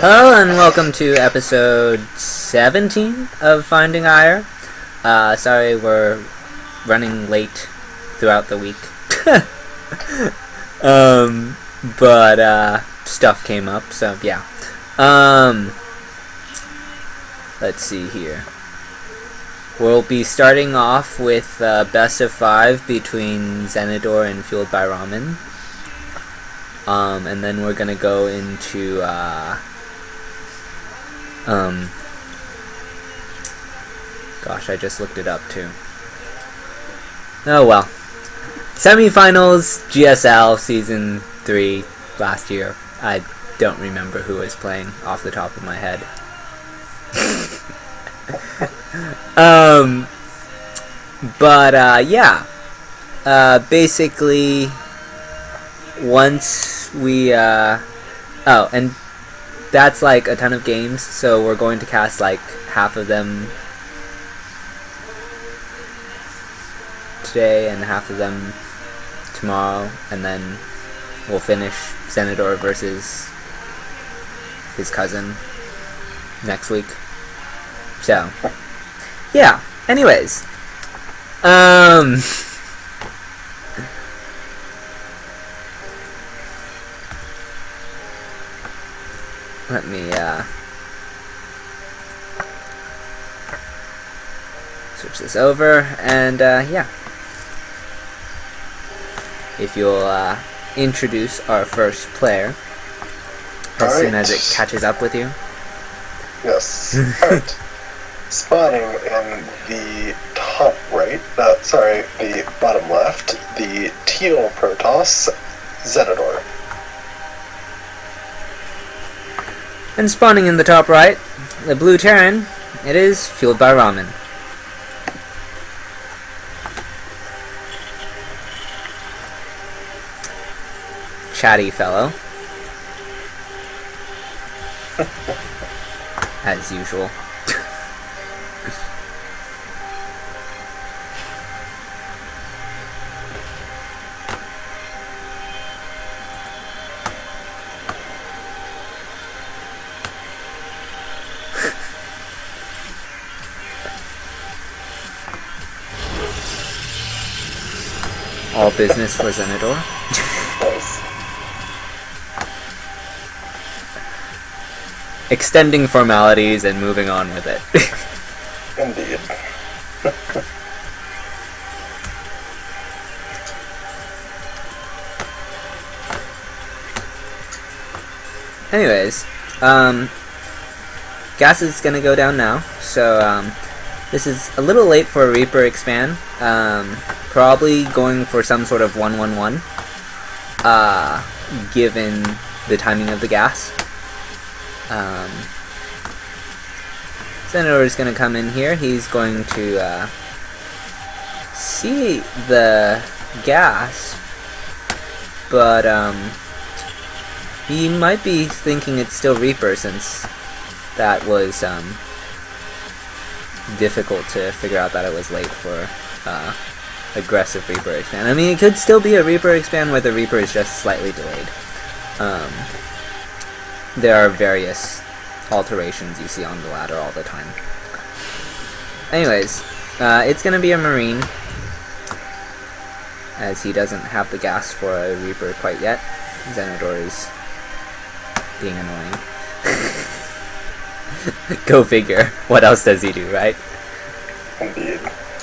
Hello and welcome to episode 17 of Finding Aiur. Sorry we're running late throughout the week. But stuff came up, so yeah. Let's see here. We'll be starting off with best of 5 between Zenidor and Fueled by Ramen. And then we're gonna go into gosh, I just looked it up too. Oh well. Semifinals GSL Season 3 last year. I don't remember who was playing off the top of my head. Yeah. Basically, once we, oh, and that's like a ton of games, so we're going to cast like half of them today and half of them tomorrow, and then we'll finish Zenidor versus his cousin next week. So, yeah. Anyways, let me switch this over, and yeah. If you'll introduce our first player as soon as it catches up with you. Yes. Alright. Spawning in the top right, the bottom left, the teal Protoss, Zenidor. And spawning in the top right, the blue Terran, it is Fueled by Ramen. Chatty fellow. As usual. All business for Zenidor. Nice. Extending formalities and moving on with it. Indeed. Anyways, gas is gonna go down now, so this is a little late for a Reaper expand. Probably going for some sort of 1-1-1, given the timing of the gas. Senator is going to come in here. He's going to see the gas, but he might be thinking it's still Reaper, since that was difficult to figure out that it was late for aggressive Reaper expand. I mean, it could still be a Reaper expand where the Reaper is just slightly delayed. There are various alterations you see on the ladder all the time. Anyways, it's gonna be a Marine, as he doesn't have the gas for a Reaper quite yet. Zenidor is being annoying. Go figure. What else does he do, right? Indeed.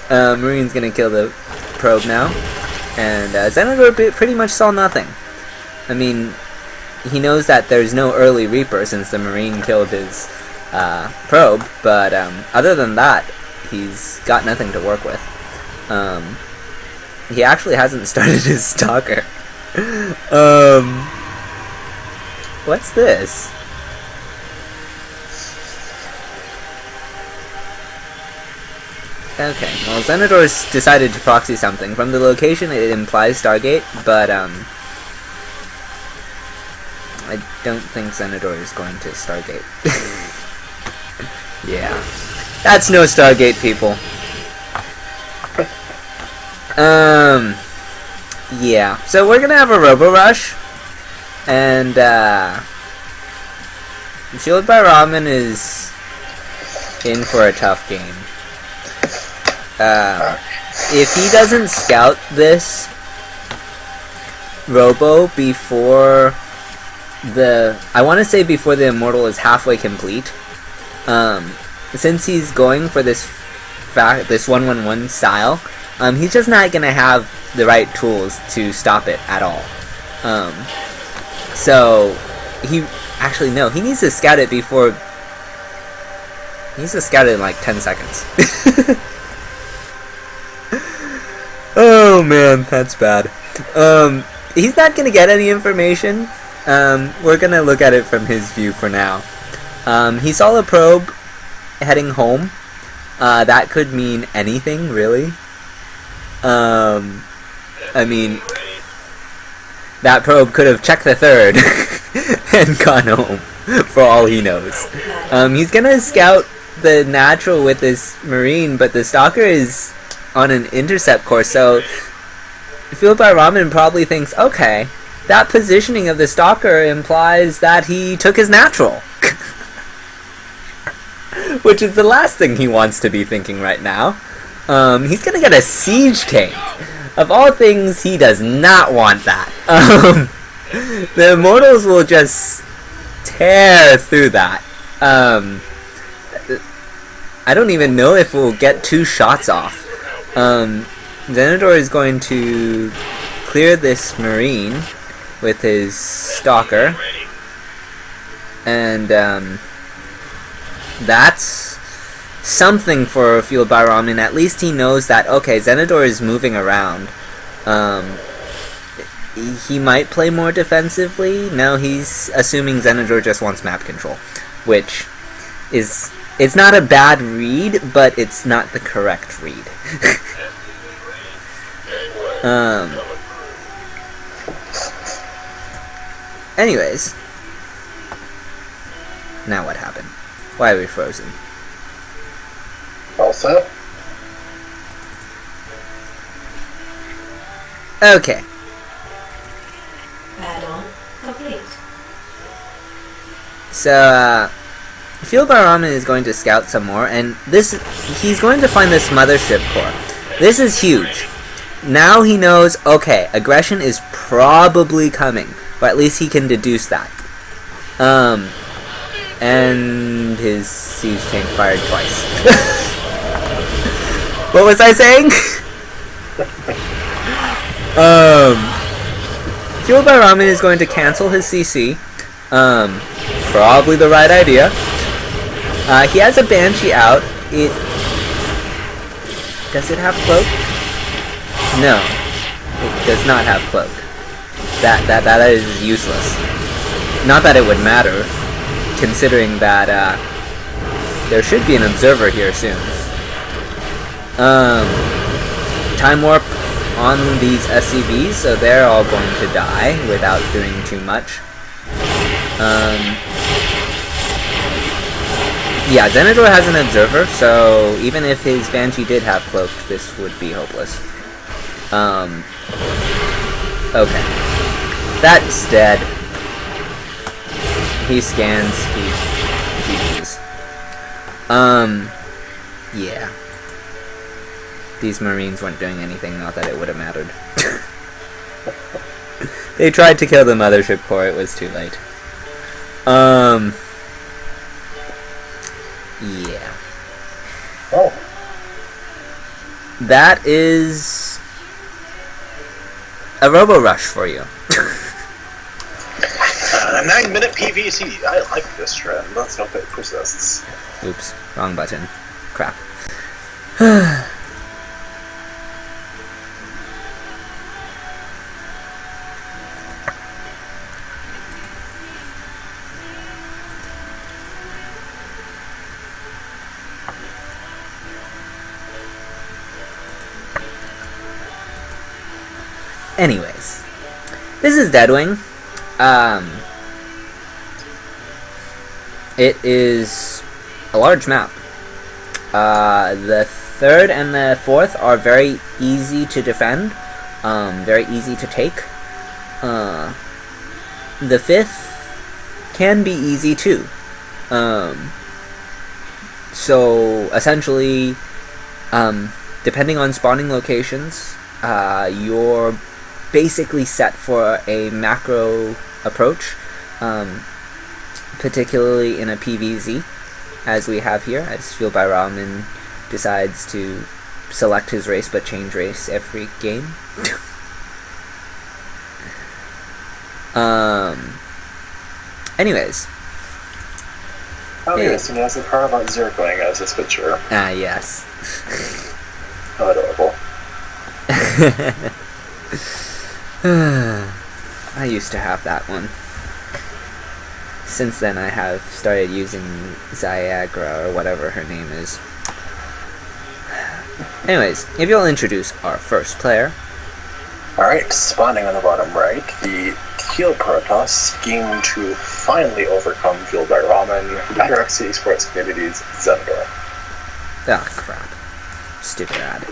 Marine's gonna kill the probe now, and Zenidor pretty much saw nothing. I mean, he knows that there's no early Reaper since the Marine killed his probe, but other than that, he's got nothing to work with. He actually hasn't started his Stalker. What's this? Okay, well, Zenidor's decided to proxy something. From the location, it implies Stargate, but I don't think Zenidor is going to Stargate. Yeah. That's no Stargate, people. Yeah. So we're gonna have a Robo Rush, and Fueled by Ramen is in for a tough game. If he doesn't scout this Robo before I want to say before the Immortal is halfway complete, since he's going for this 1-1-1 style, he's just not gonna have the right tools to stop it at all. So he actually no, he needs to scout it before. He needs to scout it in like 10 seconds. Oh man, that's bad. He's not gonna get any information. We're gonna look at it from his view for now. He saw a probe heading home. That could mean anything, really. I mean, that probe could have checked the third and gone home, for all he knows. He's gonna scout the natural with this Marine, but the Stalker is on an intercept course, so Fueled by Ramen probably thinks, okay, that positioning of the Stalker implies that he took his natural. Which is the last thing he wants to be thinking right now. He's gonna get a siege tank. Of all things, he does not want that. The Immortals will just tear through that. I don't even know if we'll get 2 shots off. Zenidor is going to clear this Marine with his Stalker. And that's something for Fueled by Ramen. At least he knows that, okay, Zenidor is moving around. He might play more defensively. No, he's assuming Zenidor just wants map control, which is, it's not a bad read, but it's not the correct read. Anyways, now what happened? Why are we frozen? All set? Okay. Add-on complete. So, Fueled by Ramen is going to scout some more, and he's going to find this mothership core. This is huge. Now he knows, okay, aggression is probably coming, or at least he can deduce that. And his siege tank fired twice. What was I saying? Fueled by Ramen is going to cancel his CC. Probably the right idea. He has a Banshee out. Does it have cloak? No, it does not have cloak. That is useless. Not that it would matter, considering that there should be an observer here soon. Time warp on these SCVs, so they're all going to die without doing too much. Yeah, Zenidor has an observer, so even if his Banshee did have cloak, this would be hopeless. Okay. That's dead. He scans, he GG's. Yeah. These Marines weren't doing anything, not that it would have mattered. They tried to kill the mothership core, it was too late. Yeah. Oh. That is a Robo Rush for you. 9-minute PVC. I like this trend. Let's hope it persists. Oops, wrong button. Crap. Anyways, this is Deadwing. It is a large map. The third and the fourth are very easy to defend, very easy to take. The fifth can be easy too. So essentially, depending on spawning locations, you're basically set for a macro approach, particularly in a PvZ, as we have here, as Fueled by Ramen decides to select his race but change race every game. Anyways. Oh yes, and he has a card about Zircling as his picture. Ah, yes. How adorable. I used to have that one. Since then I have started using Xiagra, or whatever her name is. Anyways, if you'll introduce our first player. Alright, spawning on the bottom right, the Teal Protoss scheme to finally overcome Fueled by Ramen, Ataraxi Sports Community's Zenador. Oh, crap. Stupid ad.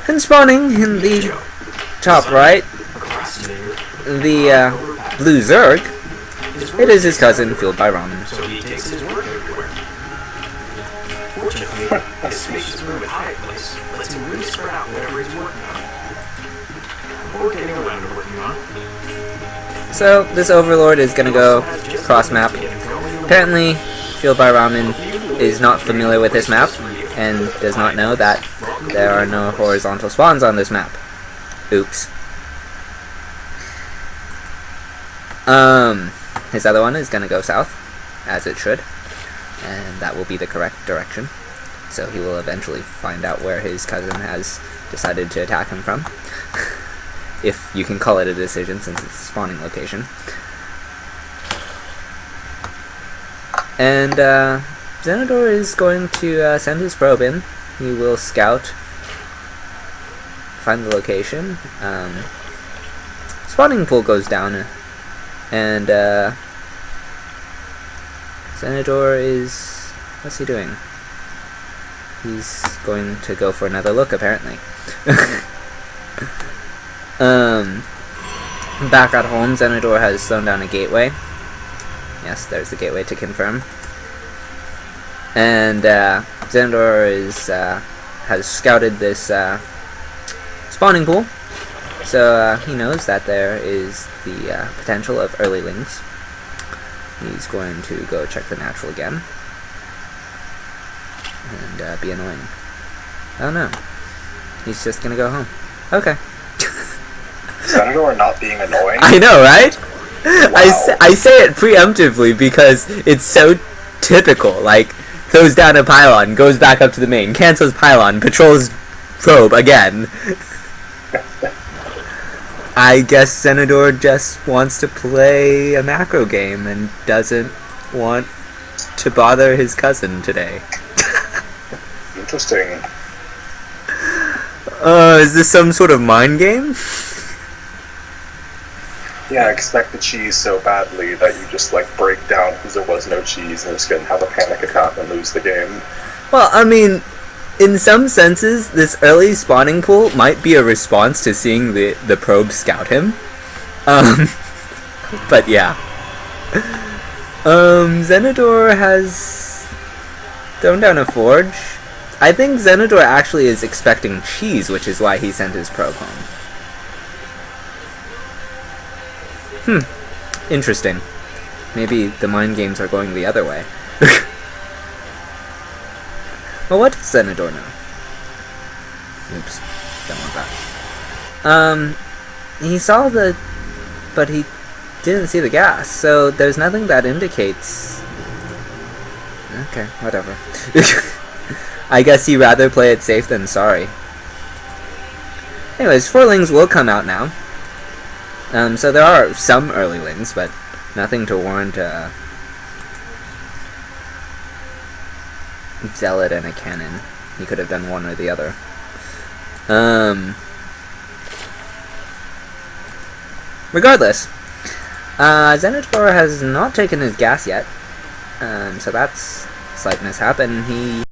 And spawning in the top right, the blue Zerg, it is his cousin, Fueled by Ramen. So he takes his work everywhere. Fortunately, his spacious room at Hyatt Place lets him really spread out whatever he's working on. Or getting around to working on. So, this Overlord is gonna go cross-map. Apparently, Fueled by Ramen is not familiar with this map, and does not know that there are no horizontal spawns on this map. Oops. His other one is gonna go south, as it should, and that will be the correct direction. So he will eventually find out where his cousin has decided to attack him from. If you can call it a decision, since it's a spawning location. And, Zenador is going to send his probe in. He will scout, find the location. Spawning pool goes down, and Zenador is... what's he doing? He's going to go for another look, apparently. Back at home, Zenador has thrown down a gateway. Yes, there's the gateway to confirm. And Zenador is has scouted this spawning pool, so he knows that there is the potential of earlylings. He's going to go check the natural again and be annoying. Oh no, he's just gonna go home. Okay. Zenador not being annoying? I know, right? Wow. I say it preemptively because it's so typical. Like, throws down a pylon, goes back up to the main, cancels pylon, patrols probe again. I guess Zenador just wants to play a macro game and doesn't want to bother his cousin today. Interesting. Is this some sort of mind game? Yeah, I expect the cheese so badly that you just, like, break down because there was no cheese and just gonna have a panic attack and lose the game. Well, I mean, in some senses, this early spawning pool might be a response to seeing the probe scout him. But yeah. Zenador has thrown down a forge. I think Zenador actually is expecting cheese, which is why he sent his probe home. Interesting. Maybe the mind games are going the other way. Well, what does Zenador know? Oops. Don't want that. He saw the... but he didn't see the gas, so there's nothing that indicates... Okay, whatever. I guess he'd rather play it safe than sorry. Anyways, Forlings will come out now. So there are some earlylings, but nothing to warrant a zealot and a cannon. He could have done one or the other. Regardless, Zenador has not taken his gas yet, so that's a slight mishap, and he